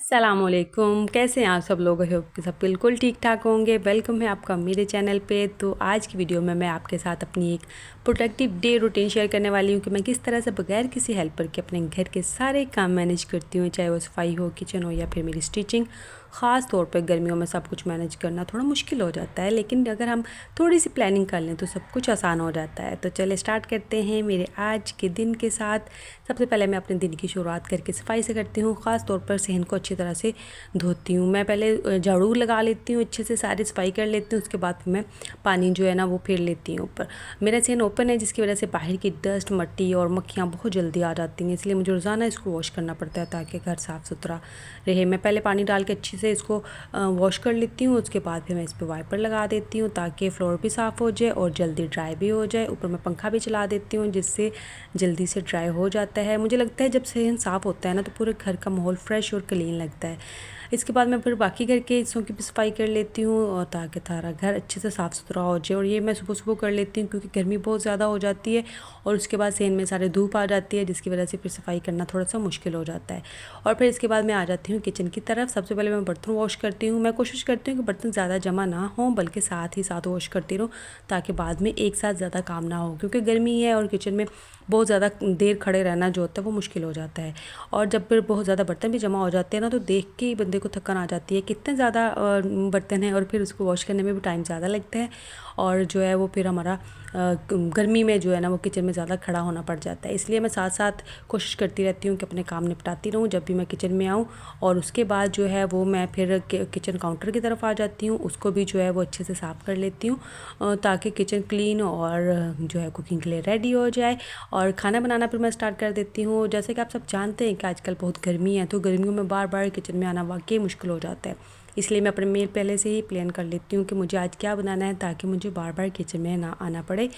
अस्सलामुअलैकुम, कैसे हैं आप सब लोग? आई होप कि सब बिल्कुल ठीक ठाक होंगे। वेलकम है आपका मेरे चैनल पे। तो आज की वीडियो में मैं आपके साथ अपनी एक प्रोडक्टिव डे रूटीन शेयर करने वाली हूँ कि मैं किस तरह से बगैर किसी हेल्पर के अपने घर के सारे काम मैनेज करती हूँ, चाहे वो सफाई हो, किचन हो या फिर मेरी स्टिचिंग। ख़ास तौर पर गर्मियों में सब कुछ मैनेज करना थोड़ा मुश्किल हो जाता है, लेकिन अगर हम थोड़ी सी प्लानिंग कर लें तो सब कुछ आसान हो जाता है। तो चलिए स्टार्ट करते हैं मेरे आज के दिन के साथ। सबसे पहले मैं अपने दिन की शुरुआत करके सफाई से करती हूँ। ख़ास तौर पर सहन को अच्छी तरह से धोती हूँ। मैं पहले झाड़ू लगा लेती हूँ, अच्छे से सारी सफाई कर लेती हूँ। उसके बाद मैं पानी जो है ना वो फेर लेती हूँ ऊपर। मेरा सहन ओपन है, जिसकी वजह से बाहर की डस्ट, मट्टी और मक्खियाँ बहुत जल्दी आ जाती हैं, इसलिए मुझे रोज़ाना इसको वॉश करना पड़ता है ताकि घर साफ़ सुथरा रहे। मैं पहले पानी डाल के अच्छे से इसको वॉश कर लेती हूँ। उसके बाद फिर मैं इस पर वाइपर लगा देती हूँ ताकि फ्लोर भी साफ़ हो जाए और जल्दी ड्राई भी हो जाए। ऊपर मैं पंखा भी चला देती हूँ जिससे जल्दी से ड्राई हो जाता है। मुझे लगता है जब सहन साफ़ होता है ना तो पूरे घर का माहौल फ्रेश और क्लीन लगता है। इसके बाद मैं फिर बाकी घर के हिस्सों की भी सफाई कर लेती हूँ और ताकि सारा घर अच्छे से साफ़ सुथरा हो जाए। और ये मैं सुबह सुबह कर लेती हूँ क्योंकि गर्मी बहुत ज़्यादा हो जाती है और उसके बाद सहन में सारे धूप आ जाती है, जिसकी वजह से फिर सफाई करना थोड़ा सा मुश्किल हो जाता है। और फिर इसके बाद मैं आ जाती हूँ किचन की तरफ। सबसे पहले मैं बर्तन वॉश करती हूँ। मैं कोशिश करती हूँ कि बर्तन ज़्यादा जमा ना हो, बल्कि साथ ही साथ वॉश करती रहूँ ताकि बाद में एक साथ ज़्यादा काम ना हो, क्योंकि गर्मी है और किचन में बहुत ज़्यादा देर खड़े रहना जो होता है वो मुश्किल हो जाता है। और जब फिर बहुत ज़्यादा बर्तन भी जमा हो जाते हैं ना तो देख के ही बंदे को थकान आ जाती है, कितने ज़्यादा बर्तन हैं और फिर उसको वॉश करने में भी टाइम ज़्यादा लगता है। और जो है वो फिर हमारा गर्मी में जो है ना वो किचन में ज़्यादा खड़ा होना पड़ जाता है। इसलिए मैं साथ साथ कोशिश करती रहती हूँ कि अपने काम निपटाती रहूँ जब भी मैं किचन में आऊँ। और उसके बाद जो है वो मैं फिर किचन काउंटर की तरफ आ जाती हूँ। उसको भी जो है वो अच्छे से साफ़ कर लेती हूँ ताकि किचन क्लीन और जो है कुकिंग के लिए रेडी हो जाए। और खाना बनाना फिर मैं स्टार्ट कर देती हूँ। जैसे कि आप सब जानते हैं कि आजकल बहुत गर्मी है, तो गर्मियों में बार बार किचन में आना वाकई मुश्किल हो जाता है। इसलिए मैं अपने मेल पहले से ही प्लान कर लेती हूँ कि मुझे आज क्या बनाना है ताकि मुझे बार बार किचन में ना आना पड़े।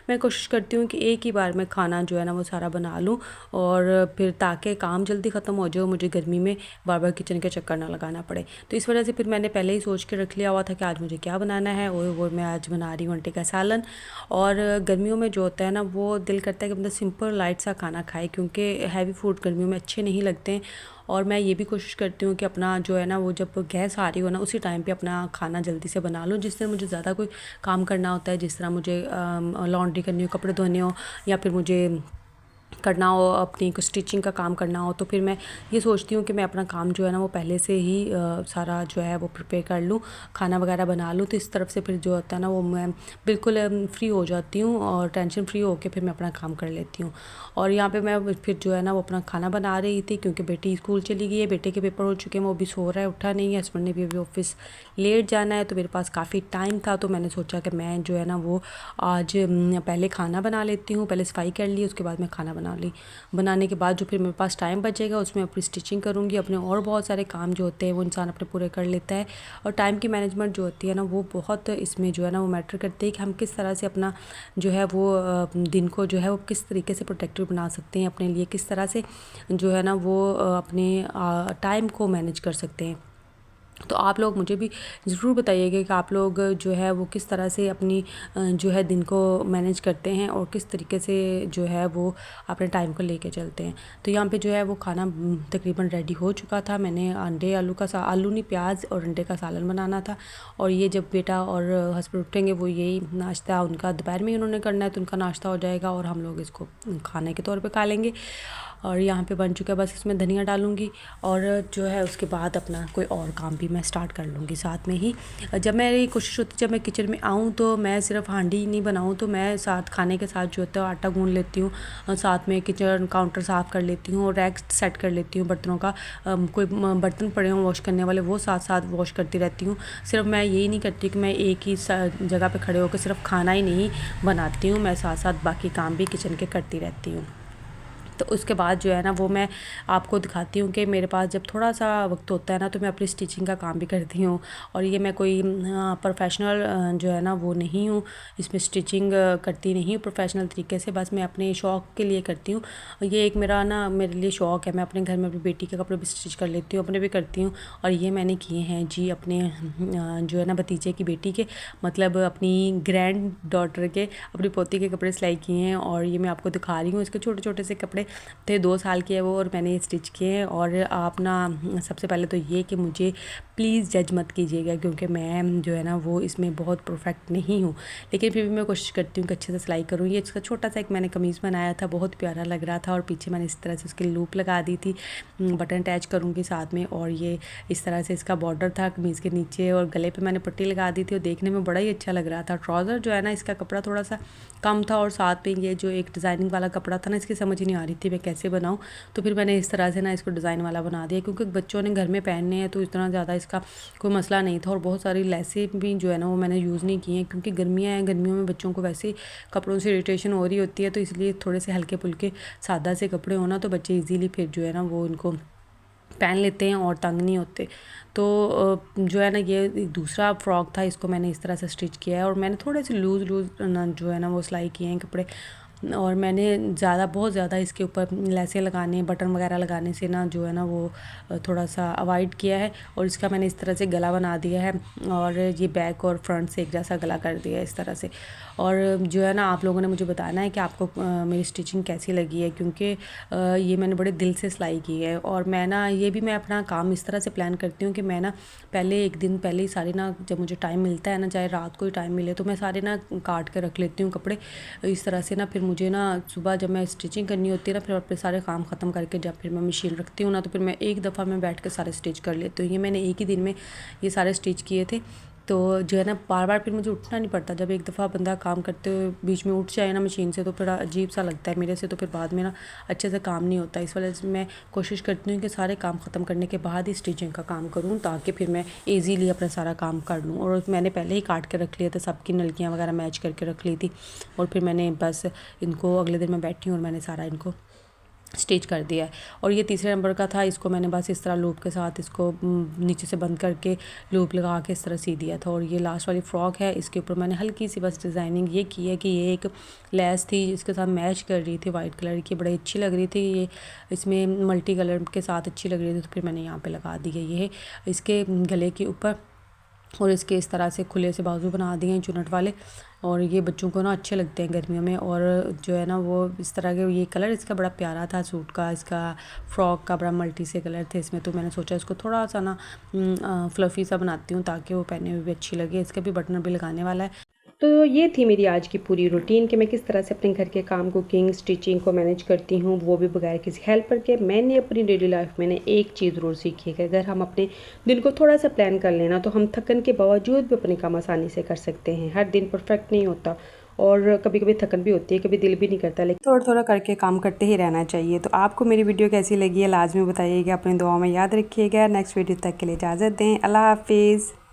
मैं कोशिश करती हूँ कि एक ही बार में खाना जो है ना वो सारा बना लूँ और फिर ताकि काम जल्दी ख़त्म हो जाए, मुझे गर्मी में बार बार किचन के चक्कर ना लगाना पड़े। तो इस वजह से फिर मैंने पहले ही सोच के रख लिया हुआ था कि आज मुझे क्या बनाना है, और वो मैं आज बना रही हूँ अंडे का सालन। और गर्मियों में जो होता है ना वो दिल करता है कि मतलब सिंपल लाइट सा खाना खाए, क्योंकि हैवी फूड गर्मियों में अच्छे नहीं लगते हैं। और मैं ये भी कोशिश करती हूँ कि अपना जो है ना वो जब गैस आ रही हो ना उसी टाइम पे अपना खाना जल्दी से बना लूँ, जिससे मुझे ज़्यादा कोई काम करना होता है, जिस तरह मुझे लॉन्ड्री करनी हो, कपड़े धोने हो या फिर मुझे करना हो अपनी कुछ स्टिचिंग का काम करना हो, तो फिर मैं ये सोचती हूँ कि मैं अपना काम जो है ना वो पहले से ही सारा जो है वो प्रिपेयर कर लूँ, खाना वगैरह बना लूँ। तो इस तरफ से फिर जो होता है ना वो मैं बिल्कुल फ्री हो जाती हूँ और टेंशन फ्री होकर फिर मैं अपना काम कर लेती हूँ। और यहाँ पे मैं फिर जो है ना वो अपना खाना बना रही थी क्योंकि बेटी स्कूल चली गई है, बेटे के पेपर हो चुके हैं, वो अभी सो रहा है, उठा नहीं है। हस्बैंड ने भी अभी ऑफिस लेट जाना है, तो मेरे पास काफ़ी टाइम था, तो मैंने सोचा कि मैं जो है ना वो आज पहले खाना बना लेती हूँ। पहले सफाई कर ली, उसके बाद मैं खाना बना ली। बनाने के बाद जो फिर मेरे पास टाइम बचेगा उसमें अपनी स्टिचिंग करूँगी। अपने और बहुत सारे काम जो होते हैं वो इंसान अपने पूरे कर लेता है। और टाइम की मैनेजमेंट जो होती है ना वो बहुत इसमें जो है ना वो मैटर करती है कि हम किस तरह से अपना जो है वो दिन को जो है वो किस तरीके से प्रोटेक्टिव बना सकते हैं अपने लिए, किस तरह से जो है ना वो अपने टाइम को मैनेज कर सकते हैं। तो आप लोग मुझे भी ज़रूर बताइएगा कि आप लोग जो है वो किस तरह से अपनी जो है दिन को मैनेज करते हैं और किस तरीके से जो है वो अपने टाइम को लेके चलते हैं। तो यहाँ पे जो है वो खाना तकरीबन रेडी हो चुका था। मैंने अंडे आलू नहीं प्याज और अंडे का सालन बनाना था। और ये जब बेटा और हस्बैंड उठेंगे वो यही नाश्ता उनका दोपहर में उन्होंने करना है, तो उनका नाश्ता हो जाएगा और हम लोग इसको खाने के तौर पर खा लेंगे। और यहाँ पे बन चुका है, बस इसमें धनिया डालूँगी और जो है उसके बाद अपना कोई और काम भी मैं स्टार्ट कर लूँगी साथ में ही। जब मेरी कोशिश होती है जब मैं किचन में आऊँ तो मैं सिर्फ हांडी ही नहीं बनाऊँ, तो मैं साथ खाने के साथ जो होता है आटा गूँध लेती हूँ, साथ में किचन काउंटर साफ़ कर लेती हूँ और रैक सेट कर लेती हूँ बर्तनों का। कोई बर्तन पड़े हों वॉश करने वाले वो साथ साथ वॉश करती रहती हूँ। सिर्फ मैं यही नहीं करती कि मैं एक ही जगह पर खड़े होकर सिर्फ खाना ही नहीं बनाती हूँ, मैं साथ साथ बाकी काम भी किचन के करती रहती हूँ। तो उसके बाद जो है ना वो मैं आपको दिखाती हूँ कि मेरे पास जब थोड़ा सा वक्त होता है ना तो मैं अपनी स्टिचिंग का काम भी करती हूँ। और ये मैं कोई प्रोफेशनल जो है ना वो नहीं हूँ, इसमें स्टिचिंग करती नहीं हूँ प्रोफेशनल तरीके से, बस मैं अपने शौक़ के लिए करती हूँ। ये एक मेरा ना मेरे लिए शौक़ है, मैं अपने घर में अपनी बेटी के कपड़े भी स्टिच कर लेती हूँ, अपने भी करती हूँ। और ये मैंने किए हैं जी अपने जो है ना भतीजे की बेटी के, मतलब अपनी ग्रैंड डॉटर के, अपनी पोती के कपड़े सिलाई किए हैं। और ये मैं आपको दिखा रही हूँ, इसके छोटे छोटे से कपड़े कपड़े थे, 2 साल के है वो, और मैंने ये स्टिच किए हैं। और आप ना सबसे पहले तो ये कि मुझे प्लीज़ जज मत कीजिएगा, क्योंकि मैं जो है ना वो इसमें बहुत परफेक्ट नहीं हूँ, लेकिन फिर भी मैं कोशिश करती हूँ कि अच्छे से सिलाई करूँ। ये इसका छोटा सा एक मैंने कमीज़ बनाया था, बहुत प्यारा लग रहा था, और पीछे मैंने इस तरह से उसकी लूप लगा दी थी, बटन अटैच करूँगी साथ में। और ये इस तरह से इसका बॉर्डर था कमीज़ के नीचे, और गले पे मैंने पट्टी लगा दी थी, और देखने में बड़ा ही अच्छा लग रहा था। ट्राउज़र जो है ना इसका कपड़ा थोड़ा सा कम था, और साथ में ये जो एक डिज़ाइनिंग वाला कपड़ा था ना, इसकी समझ नहीं आ रही थी मैं कैसे बनाऊँ, तो फिर मैंने इस तरह से ना इसको डिज़ाइन वाला बना दिया, क्योंकि बच्चों ने घर में पहनने हैं तो इतना ज़्यादा इसका कोई मसला नहीं था। और बहुत सारी लेसें भी जो है ना वो मैंने यूज़ नहीं की हैं, क्योंकि गर्मियाँ हैं, गर्मियों में बच्चों को वैसे ही कपड़ों से इरिटेशन हो रही होती है, तो इसलिए थोड़े से हल्के फुल्के सादा से कपड़े होना तो बच्चे इजीली फिर जो है ना वो इनको पहन लेते हैं और तंग नहीं होते। तो जो है ना ये दूसरा फ्रॉक था, इसको मैंने इस तरह से स्टिच किया है, और मैंने थोड़े से लूज़ जो है ना वो सिलाई किए हैं कपड़े, और मैंने बहुत ज़्यादा इसके ऊपर लेसें लगाने, बटन वगैरह लगाने से ना जो है ना वो थोड़ा सा अवॉइड किया है। और इसका मैंने इस तरह से गला बना दिया है, और ये बैक और फ्रंट से एक जैसा गला कर दिया है इस तरह से। और जो है ना आप लोगों ने मुझे बताना है कि आपको मेरी स्टिचिंग कैसी लगी है, क्योंकि ये मैंने बड़े दिल से सिलाई की है। और मैं ना ये भी मैं अपना काम इस तरह से प्लान करती हूँ कि मैं ना पहले एक दिन पहले ही सारे ना, जब मुझे टाइम मिलता है ना, चाहे रात को ही टाइम मिले, तो मैं सारे ना काट के रख लेती हूँ कपड़े इस तरह से ना। फिर मुझे ना सुबह जब मैं स्टिचिंग करनी होती है ना, फिर अपने सारे काम ख़त्म करके जब फिर मैं मशीन रखती हूँ ना, तो फिर मैं एक दफ़ा में बैठ के सारे स्टिच कर लेती हूँ। ये मैंने एक ही दिन में ये सारे स्टिच किए थे, तो जो है ना बार बार फिर मुझे उठना नहीं पड़ता। जब एक दफ़ा बंदा काम करते हुए बीच में उठ जाए ना मशीन से, तो फिर अजीब सा लगता है मेरे से, तो फिर बाद में ना अच्छे से काम नहीं होता। इस वजह से मैं कोशिश करती हूँ कि सारे काम ख़त्म करने के बाद ही स्टिचिंग का काम करूँ, ताकि फिर मैं ईज़िली अपना सारा काम कर लूँ। और मैंने पहले ही काट के रख लिए थे, सबकी नलकियाँ वगैरह मैच करके रख ली थी, और फिर मैंने बस इनको अगले दिन मैं बैठी हूँ और मैंने सारा इनको स्टिच कर दिया है। और ये तीसरे नंबर का था, इसको मैंने बस इस तरह लूप के साथ इसको नीचे से बंद करके लूप लगा के इस तरह सी दिया था। और ये लास्ट वाली फ्रॉक है, इसके ऊपर मैंने हल्की सी बस डिज़ाइनिंग ये की है कि ये एक लेस थी इसके साथ मैच कर रही थी, वाइट कलर की, बड़ी अच्छी लग रही थी, ये इसमें मल्टी कलर के साथ अच्छी लग रही थी, तो फिर मैंने यहाँ पर लगा दी है ये इसके गले के ऊपर। और इसके इस तरह से खुले से बाजू बना दिए हैं चुनट वाले, और ये बच्चों को ना अच्छे लगते हैं गर्मियों में। और जो है ना वो इस तरह के, ये कलर इसका बड़ा प्यारा था सूट का, इसका फ्रॉक का बड़ा मल्टी से कलर थे इसमें, तो मैंने सोचा इसको थोड़ा सा ना फ्लफ़ी सा बनाती हूँ ताकि वो पहनने में भी अच्छी लगे। इसका भी बटन भी लगाने वाला है। तो ये थी मेरी आज की पूरी रूटीन कि मैं किस तरह से अपने घर के काम, कुकिंग, स्टिचिंग को मैनेज करती हूँ, वो भी बगैर किसी हेल्पर के। मैंने अपनी डेली लाइफ में एक चीज़ ज़रूर सीखी है कि अगर हम अपने दिन को थोड़ा सा प्लान कर लेना, तो हम थकन के बावजूद भी अपने काम आसानी से कर सकते हैं। हर दिन परफेक्ट नहीं होता, और कभी कभी थकन भी होती है, कभी दिल भी नहीं करता, लेकिन थोड़ा थोड़ा करके काम करते ही रहना चाहिए। तो आपको मेरी वीडियो कैसी लगी है लाजमी बताइएगा, अपनी दुआओं में याद रखिएगा। नेक्स्ट वीडियो तक के लिए इजाज़त दें। अल्लाह हाफिज़।